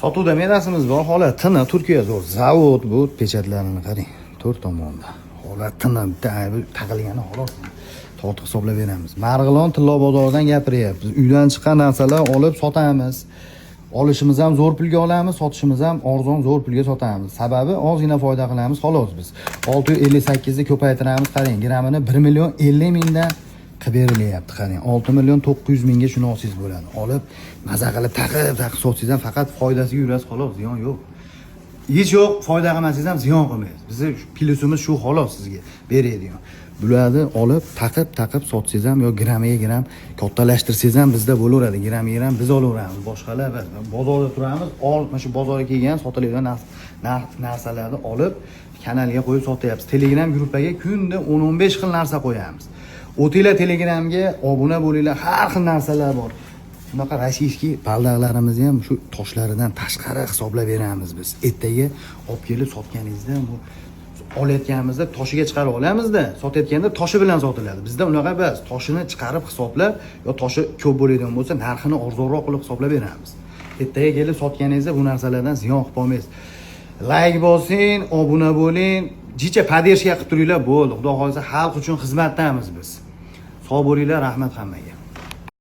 Sotuvda merasimiz bor, holatini Turkiya zo'r. Zavod bu pechatlarini qarang. 4 tomonda. Holatini taqilgani xolos. Tortiq hisoblab beramiz. Marg'ilon Tilla bozoridan gapiryapmiz. Uydan chiqqan narsalar olib sotamiz. Olishimiz ham zo'r pulga olamiz, sotishimiz ham arzon zo'r pulga sotamiz. Sababi ozgina foyda qilamiz, xolos biz. 658 ni ko'paytiramiz, qarang, gramini 1 million 50 mingdan qilib berilyapti, qarang. 6 million 900 mingga shuni olsangiz bo'ladi. Olib, maza qilib taqib sotsangiz ham faqat foydasiga yurasiz, xolos, ziyon yo'q. Hech yo'q, foyda qilmasangiz ham ziyon qilmaysiz. Bizning plyusimiz shu, xolos, sizga beradigan. Bularni olib, taqib sotsangiz ham yo gramiga gram kattalashtirsangiz ham bizda bo'laveradi. Gramiga gram biz olaveramiz. Boshqalar bozorda turamiz, mana shu bozorga kelgan sotiladigan narsalarni olib kanalga qo'yib sotyapmiz. Telegram gruppaga kunda 10-15 xil narsa qo'yamiz. O'tinglar Telegramga obuna bo'linglar, har xil narsalar bor. Bunaqa rossiyskiy baldaqlarimizni ham shu toshlaridan tashqari hisoblab beramiz biz. Ertaga olib kelib sotganingizda bu olayotganimizda toshiga chiqarib olamizda, sotayotganda toshi bilan sotiladi. Bizda unaqa emas. Toshini chiqarib hisoblab, yo toshi ko'p bo'ladigan bo'lsa, narxini arzonroq qilib hisoblab beramiz. Ertaga kelib sotganingizda bu narsalardan ziyon qilib olmaysiz. Like bosing, obuna bo'ling, jicha podдержка qilib turinglar, bo'ldi. Xudo xolisa xalq uchun xizmatdamiz biz. Sog' bo'linglar, rahmat hammaga.